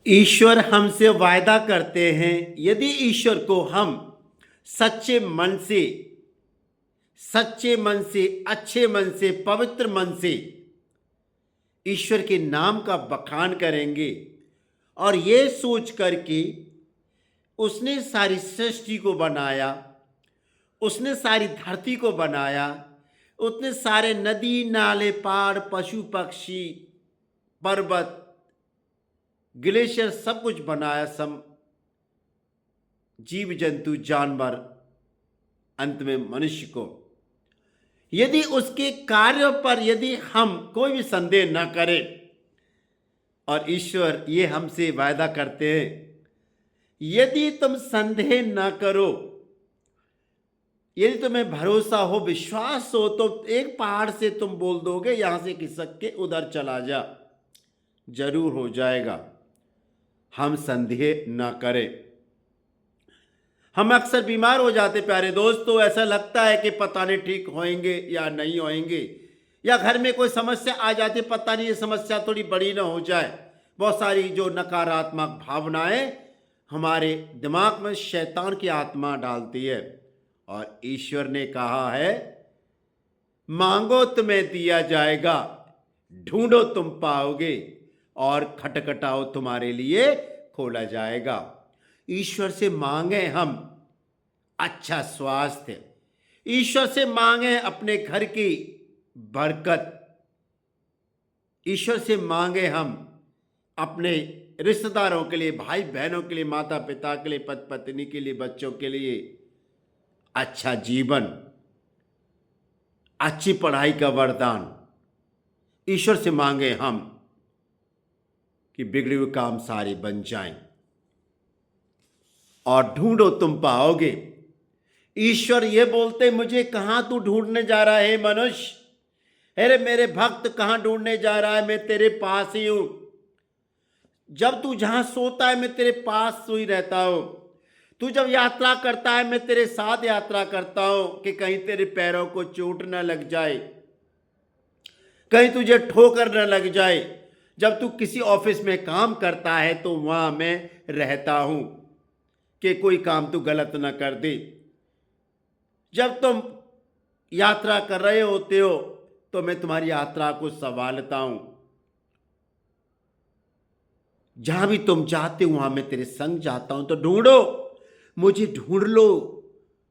ईश्वर हमसे वायदा करते हैं, यदि ईश्वर को हम सच्चे मन से, अच्छे मन से, पवित्र मन से ईश्वर के नाम का बखान करेंगे और ये सोच कर कि उसने सारी सृष्टि को बनाया, उसने सारी धरती को बनाया, उसने सारे नदी नाले पहाड़ पशु पक्षी पर्वत ग्लेशियर सब कुछ बनाया, सब जीव जंतु जानवर, अंत में मनुष्य को। यदि उसके कार्यों पर यदि हम कोई भी संदेह न करें, और ईश्वर ये हमसे वायदा करते हैं, यदि तुम संदेह न करो, यदि तुम्हें भरोसा हो, विश्वास हो, तो एक पहाड़ से तुम बोल दोगे यहां से खिसक के उधर चला जा, जरूर हो जाएगा। हम संदेह न करें। हम अक्सर बीमार हो जाते प्यारे दोस्तों, ऐसा लगता है कि पता नहीं ठीक होएंगे या नहीं होएंगे, या घर में कोई समस्या आ जाती, पता नहीं ये समस्या थोड़ी बड़ी ना हो जाए। बहुत सारी जो नकारात्मक भावनाएं हमारे दिमाग में शैतान की आत्मा डालती है। और ईश्वर ने कहा है, मांगो तुम्हें दिया जाएगा, ढूंढो तुम पाओगे, और खटखटाओ तुम्हारे लिए खोला जाएगा। ईश्वर से मांगे हम अच्छा स्वास्थ्य, ईश्वर से मांगे अपने घर की बरकत, ईश्वर से मांगे हम अपने रिश्तेदारों के लिए, भाई बहनों के लिए, माता पिता के लिए, पति पत्नी के लिए, बच्चों के लिए अच्छा जीवन, अच्छी पढ़ाई का वरदान। ईश्वर से मांगे हम कि बिगड़े हुए काम सारे बन जाएं, और ढूंढो तुम पाओगे। ईश्वर ये बोलते, मुझे कहां तू ढूंढने जा रहा है मनुष्य? अरे मेरे भक्त कहां ढूंढने जा रहा है? मैं तेरे पास ही हूं। जब तू जहां सोता है मैं तेरे पास सोई रहता हूं। तू जब यात्रा करता है मैं तेरे साथ यात्रा करता हूं, कि कहीं तेरे पैरों को चोट न लग जाए, कहीं तुझे ठोकर न लग जाए। जब तू किसी ऑफिस में काम करता है तो वहां मैं रहता हूं, कि कोई काम तू गलत न कर दे। जब तुम यात्रा कर रहे होते हो तो मैं तुम्हारी यात्रा को संभालता हूं। जहां भी तुम जाते हो वहां मैं तेरे संग जाता हूं। तो ढूंढो, मुझे ढूंढ लो।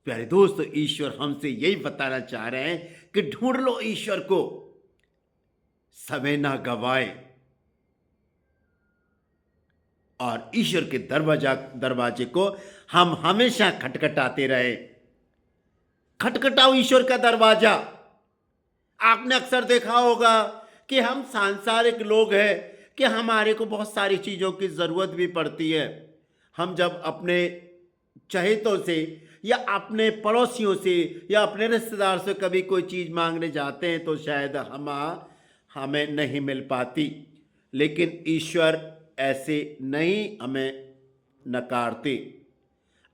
प्यारे दोस्तों, ईश्वर हमसे यही बताना चाह रहे हैं कि ढूंढ लो ईश्वर को, समय ना गवाए, और ईश्वर के दरवाजे को हम हमेशा खटखटाते रहे। खटखटाओ ईश्वर का दरवाजा। आपने अक्सर देखा होगा कि हम सांसारिक लोग हैं, कि हमारे को बहुत सारी चीज़ों की ज़रूरत भी पड़ती है। हम जब अपने चहेतों से या अपने पड़ोसियों से या अपने रिश्तेदार से कभी कोई चीज़ मांगने जाते हैं तो शायद हमें नहीं मिल पाती, लेकिन ईश्वर ऐसे नहीं हमें नकारते।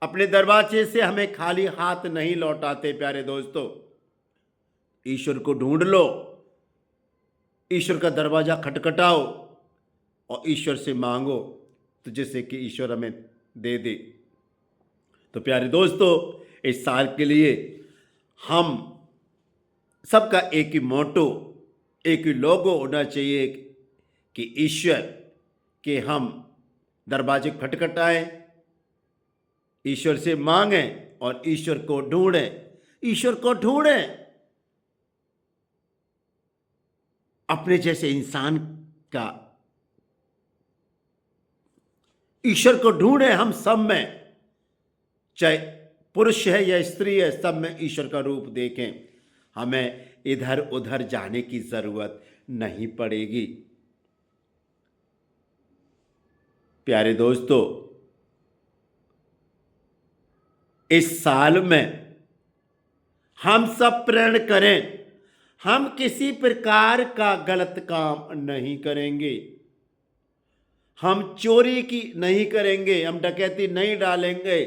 अपने दरवाजे से हमें खाली हाथ नहीं लौटाते। प्यारे दोस्तों, ईश्वर को ढूंढ लो, ईश्वर का दरवाजा खटखटाओ और ईश्वर से मांगो, तो जिससे कि ईश्वर हमें दे दे। तो प्यारे दोस्तों, इस साल के लिए हम सबका एक ही मोटो, एक ही लोगो होना चाहिए कि ईश्वर के हम दरवाजे खटखटाएं, ईश्वर से मांगें और ईश्वर को ढूंढें। ईश्वर को ढूंढें, अपने जैसे इंसान का ईश्वर को ढूंढें। हम सब में, चाहे पुरुष है या स्त्री है, सब में ईश्वर का रूप देखें। हमें इधर उधर जाने की जरूरत नहीं पड़ेगी। प्यारे दोस्तों, इस साल में हम सब प्रण करें, हम किसी प्रकार का गलत काम नहीं करेंगे, हम चोरी की नहीं करेंगे, हम डकैती नहीं डालेंगे,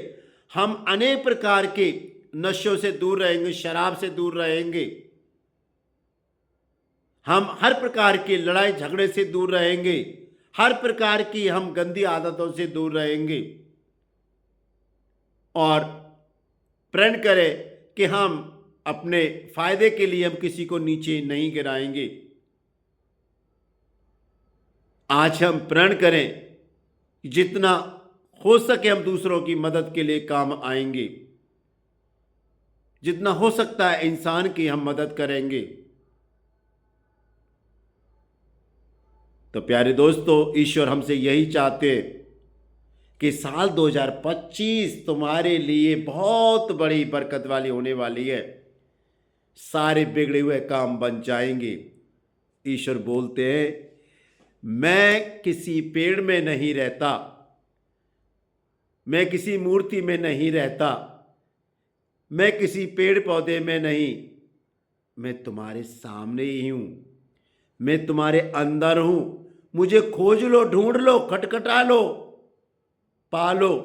हम अनेक प्रकार के नशों से दूर रहेंगे, शराब से दूर रहेंगे, हम हर प्रकार की लड़ाई झगड़े से दूर रहेंगे, हर प्रकार की हम गंदी आदतों से दूर रहेंगे और प्रण करें कि हम अपने फायदे के लिए हम किसी को नीचे नहीं गिराएंगे। आज हम प्रण करें जितना हो सके हम दूसरों की मदद के लिए काम आएंगे, जितना हो सकता है इंसान की हम मदद करेंगे। तो प्यारे दोस्तों, ईश्वर हमसे यही चाहते हैं कि साल 2025 तुम्हारे लिए बहुत बड़ी बरकत वाली होने वाली है। सारे बिगड़े हुए काम बन जाएंगे। ईश्वर बोलते हैं, मैं किसी पेड़ में नहीं रहता, मैं किसी मूर्ति में नहीं रहता, मैं किसी पेड़ पौधे में नहीं, मैं तुम्हारे सामने ही हूं, मैं तुम्हारे अंदर हूं। मुझे खोज लो, ढूंढ लो, खटखटा लो, पालो।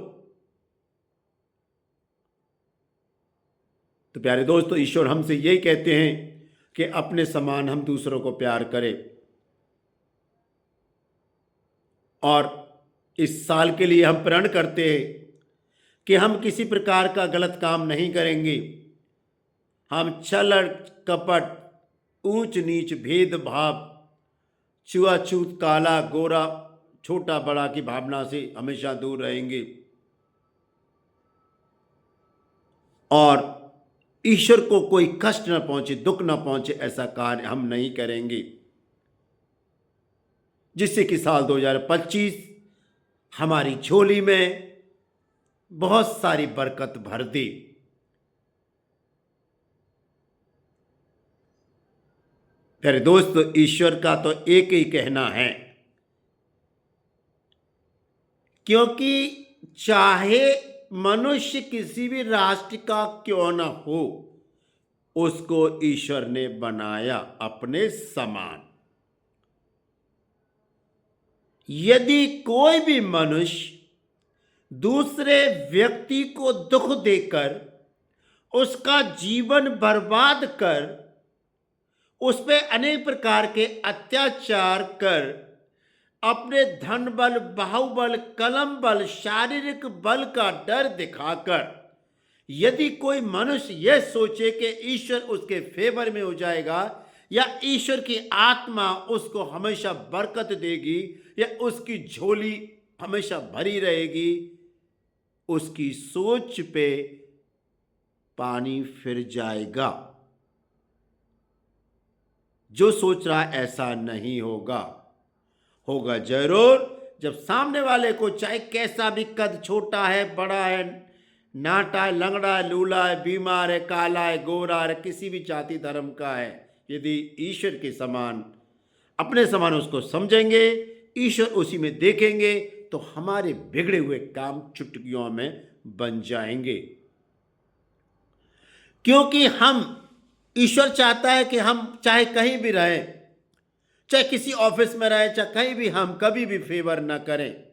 तो प्यारे दोस्तों, ईश्वर हमसे यही कहते हैं कि अपने समान हम दूसरों को प्यार करें और इस साल के लिए हम प्रण करते हैं कि हम किसी प्रकार का गलत काम नहीं करेंगे। हम छल कपट, ऊंच नीच, भेदभाव, छुआछूत, काला गोरा, छोटा बड़ा की भावना से हमेशा दूर रहेंगे और ईश्वर को कोई कष्ट न पहुंचे, दुख न पहुंचे, ऐसा कार्य हम नहीं करेंगे, जिससे कि साल 2025 हमारी झोली में बहुत सारी बरकत भर दे। प्यारे दोस्तों, ईश्वर का तो एक ही कहना है, क्योंकि चाहे मनुष्य किसी भी राष्ट्र का क्यों न हो, उसको ईश्वर ने बनाया अपने समान। यदि कोई भी मनुष्य दूसरे व्यक्ति को दुख देकर, उसका जीवन बर्बाद कर, उस पे अनेक प्रकार के अत्याचार कर, अपने धन बल, बाहुबल, कलम बल, शारीरिक बल का डर दिखाकर, यदि कोई मनुष्य यह सोचे कि ईश्वर उसके फेवर में हो जाएगा या ईश्वर की आत्मा उसको हमेशा बरकत देगी या उसकी झोली हमेशा भरी रहेगी, उसकी सोच पे पानी फिर जाएगा। जो सोच रहा है ऐसा नहीं होगा, होगा जरूर जब सामने वाले को, चाहे कैसा भी कद, छोटा है, बड़ा है, नाटा है, लंगड़ा है, लूला है, बीमार है, काला है, गोरा है, किसी भी जाति धर्म का है, यदि ईश्वर के समान, अपने समान उसको समझेंगे, ईश्वर उसी में देखेंगे, तो हमारे बिगड़े हुए काम चुटकियों में बन जाएंगे। क्योंकि हम, ईश्वर चाहता है कि हम चाहे कहीं भी रहें, चाहे किसी ऑफिस में रहें, चाहे कहीं भी, हम कभी भी फेवर ना करें,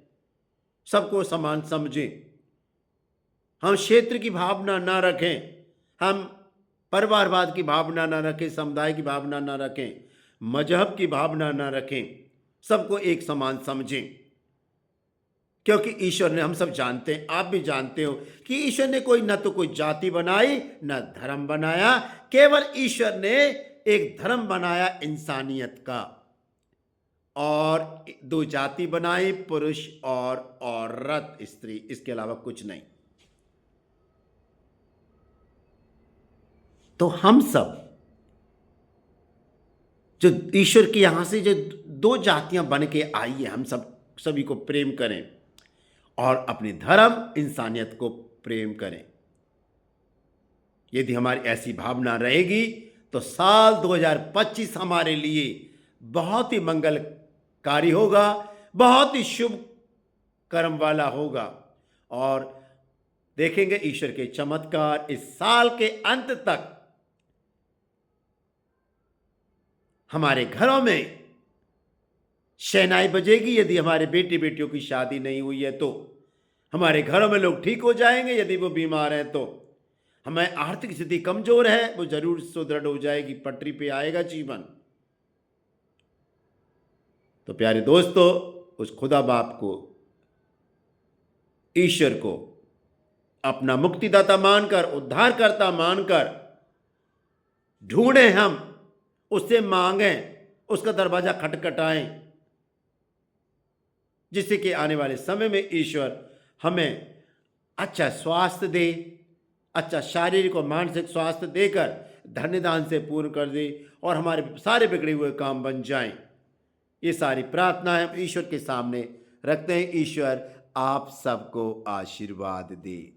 सबको समान समझें, हम क्षेत्र की भावना ना रखें, हम परिवारवाद की भावना ना रखें, समुदाय की भावना ना रखें, मजहब की भावना ना रखें, सबको एक समान समझें। क्योंकि ईश्वर ने, हम सब जानते हैं, आप भी जानते हो कि ईश्वर ने कोई न तो कोई जाति बनाई न धर्म बनाया, केवल ईश्वर ने एक धर्म बनाया इंसानियत का, और दो जाति बनाई, पुरुष और औरत, स्त्री, इसके अलावा कुछ नहीं। तो हम सब जो ईश्वर के यहां से जो दो जातियां बन के आई है, हम सब सभी को प्रेम करें और अपने धर्म, इंसानियत को प्रेम करें। यदि हमारी ऐसी भावना रहेगी तो साल 2025 हमारे लिए बहुत ही मंगलकारी होगा, बहुत ही शुभ कर्म वाला होगा और देखेंगे ईश्वर के चमत्कार। इस साल के अंत तक हमारे घरों में शहनाई बजेगी। यदि हमारे बेटी बेटियों की शादी नहीं हुई है तो हमारे घरों में लोग ठीक हो जाएंगे, यदि वो बीमार हैं तो हमें आर्थिक स्थिति कमजोर है वो जरूर सुदृढ़ हो जाएगी, पटरी पे आएगा जीवन। तो प्यारे दोस्तों, उस खुदा बाप को, ईश्वर को अपना मुक्तिदाता मानकर, उद्धारकर्ता मानकर ढूंढें, हम उससे मांगें, उसका दरवाजा खटखटाएं, जिससे कि आने वाले समय में ईश्वर हमें अच्छा स्वास्थ्य दे, अच्छा शारीरिक और मानसिक स्वास्थ्य देकर धन्यदान से पूर्ण कर दे और हमारे सारे बिगड़े हुए काम बन जाएं। ये सारी प्रार्थना हम ईश्वर के सामने रखते हैं। ईश्वर आप सबको आशीर्वाद दे।